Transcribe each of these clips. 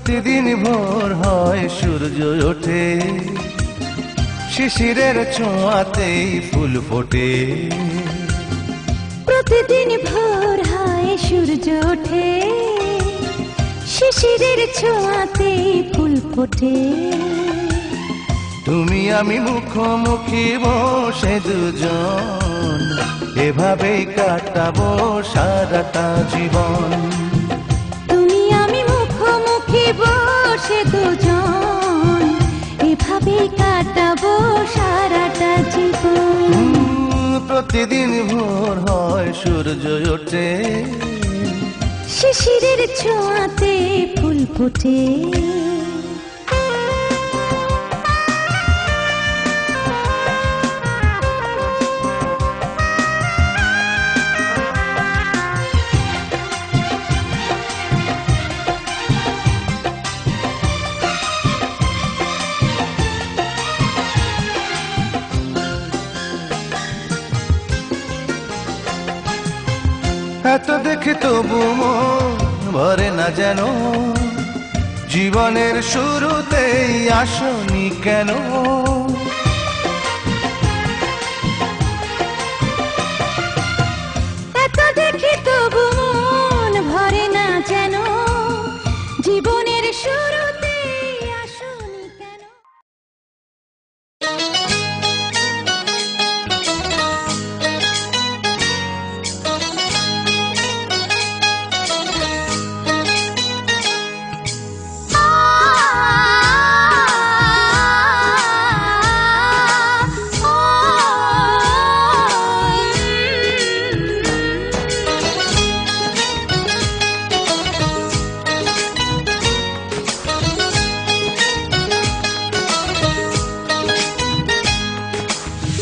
প্রতিদিন ভোর হয় সূর্য ওঠে, শিশিরের ছোঁয়াতেই ফুল ফোটে। প্রতিদিন ভোর হয় সূর্য ওঠে, শিশিরের ছোঁয়াতেই ফুল ফোটে। তুমি আমি মুখোমুখি বসে দুজন, এভাবেই কাটাবো সারাটা জীবন। তুমি আমি মুখোমুখি বসে দুজন, এভাবেই কাটাবো সারাটা জীবন। প্রতিদিন ভোর হয় সূর্য ওঠে, শিশিরের ছোঁয়াতে ফুল ফোটে। এত দেখে তবু মন ভরে না যেন, জীবনের শুরুতেই আসনি কেন? এত দেখে তবু মন ভরে না যেন, জীবনের শুরুতেই আসনি কেন?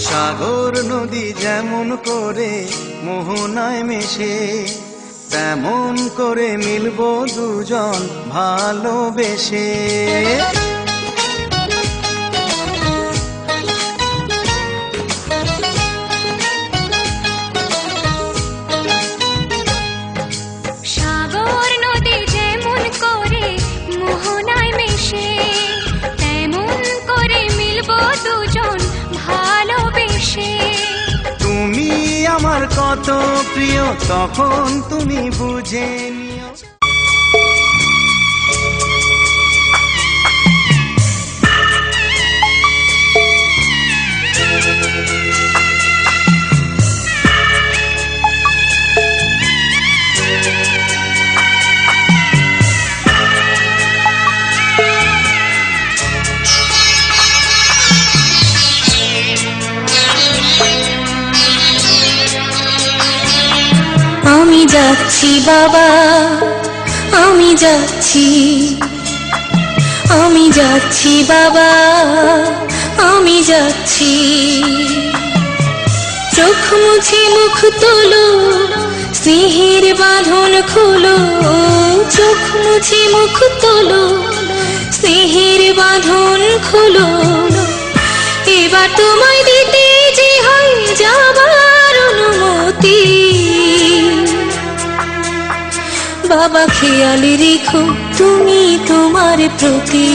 সাগর নদী যেমন করে মোহনায় মেশে, তেমন করে মিলবো দুজন ভালোবেসে। সাগর নদী যেমন করে মোহনায় মেশে, তেমন করে মিলবো দুজন ভালোবেসে। তুমি আমার কত প্রিয় তখন তুমি বুঝে নিও। আমি যাচ্ছি বাবা, আমি যাচ্ছি, আমি যাচ্ছি বাবা, আমি যাচ্ছি। চোখ মুছে মুখ তোলো, স্নেহের বাঁধন খোলো। চোখ মুছে মুখ তোলো, স্নেহের বাঁধন খোলো। এবার তোমায় দিতে যে হয় যাবার অনুমতি। বাবা খেয়াল রেখো তুমি তোমার প্রতি,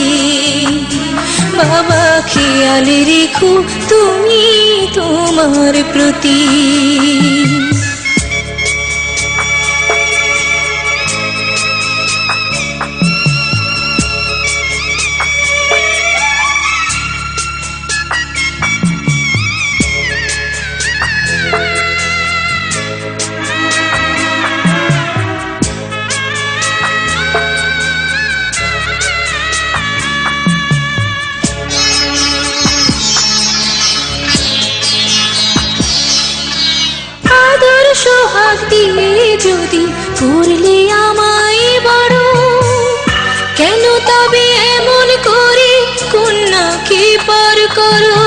বাবা খেয়াল রেখো তুমি তোমার প্রতি। সোহাগ দিয়ে যদি করলে আমায় বড়, কেন তবে এমন করে কন্যাকে পর করো?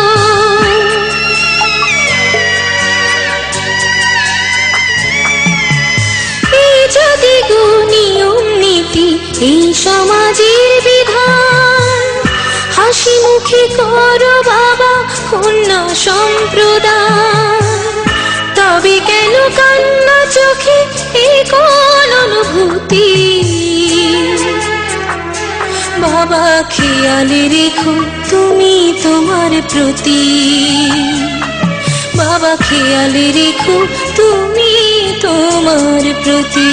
এই যদি গো নিয়ম নীতি, এই সমাজের বিধান, হাসি মুখে করো বাবা কন্যা সম্প্রদান। তবে কেন কান্না চোখে এই কোন অনুভূতি? বাবা খেয়ালে রেখো তুমি তোমার প্রতি, বাবা খেয়ালে রেখো তুমি তোমার প্রতি।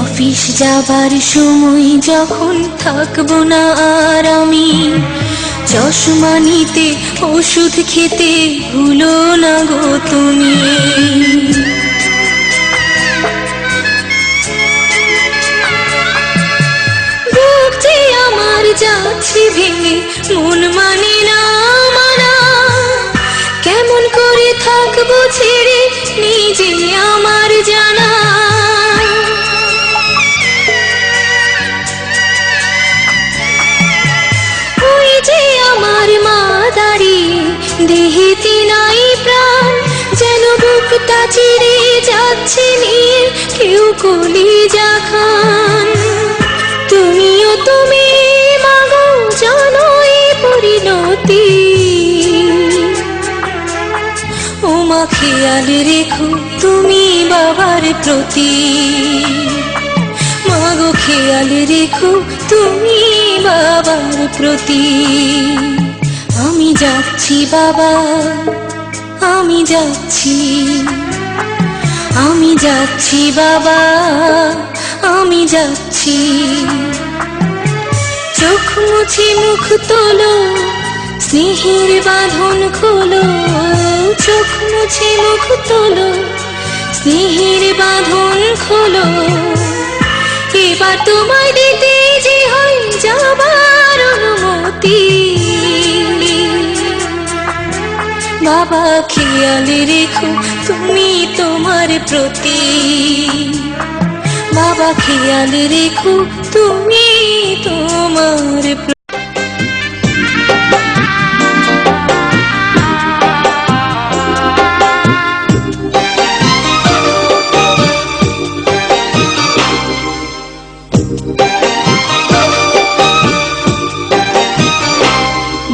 অফিস যাবার সময় যখন থাকবো না আর আমি, চশমা নিতে ওষুধ খেতে ভুলো না গো তুমি। বুক যে আমার যাচ্ছে ভেঙে, মন মানে না মানা, কেমন করে থাকবো ছেড়ে নিজে আমার জানা। আমার মা দাঁড়িয়ে দেহেতে নাই প্রাণ, যেন বুকটা চিরে যাচ্ছে নিয়ে কেউ কলিজা খান। তুমিও তুমি মাগো জানো এই পরিণতি, ও মা খেয়াল রেখো তুমি বাবার প্রতি, মাগো খেয়াল রেখো তুমি বাবার প্রতি। আমি যাচ্ছি বাবা, আমি যাচ্ছি, আমি যাচ্ছি বাবা, আমি যাচ্ছি। চোখ মুছে মুখ তোলো, স্নেহের বাঁধন খোলো, চোখ মুছে মুখ তোলো, স্নেহের বাঁধন খোলো। এবার তোমায় দিতে যে হয় যাবার অনুমতি, বাবা খেয়াল রেখো তুমি তোমার প্রতি, বাবা খেয়াল রেখো তুমি তোমার প্রতি।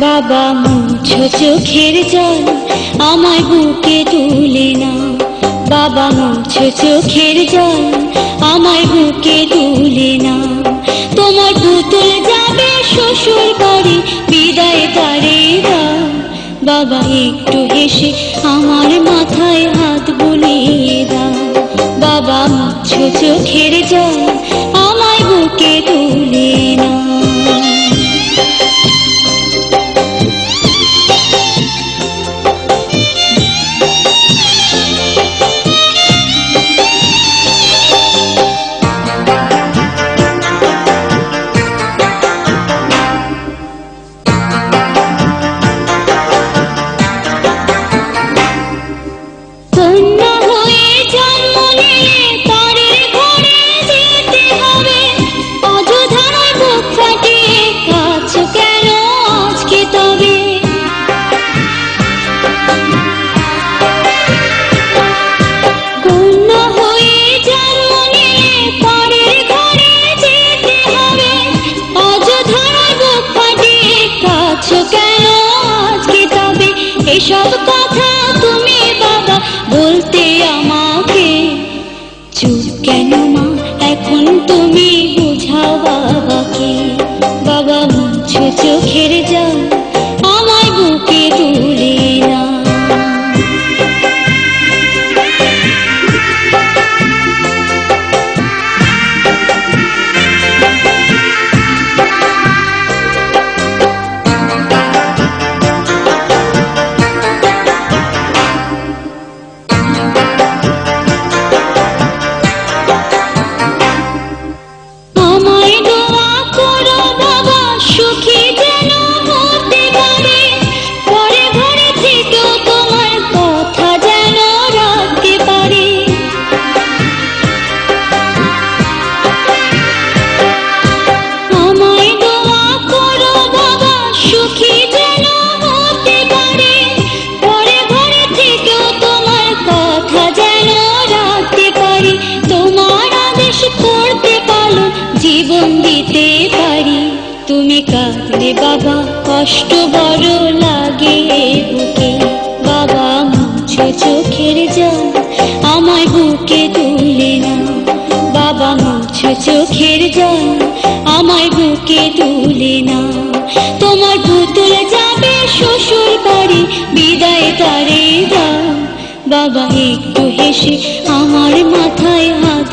বাবা মুছো চোখের জল আমার বুকে তুলে না, বাবা মুছো চোখের জল আমার বুকে তুলে না। তোমার পুতুল যাবে শ্বশুর বাড়ি, বিদায় তারে দাও। বাবা একটু হেসে আমার মাথায় হাত বুলিয়ে দাও। বাবা মুছো চোখের জল আমার বুকে তুলে না। এসব কথা তুমি বাবা বলতে আমাকে, চুপ কেন মা এখন তুমি বোঝাও বাবাকে। বাবা মুছো চোখের জল আমায় বুকে তুলে না। চোখের জল আমায় বুকে তুলে না, তোমার পুতুল যাবে শ্বশুর বাড়ি, বিদায় তারে দাও। বাবা একটু হেসে আমার মাথায় হাত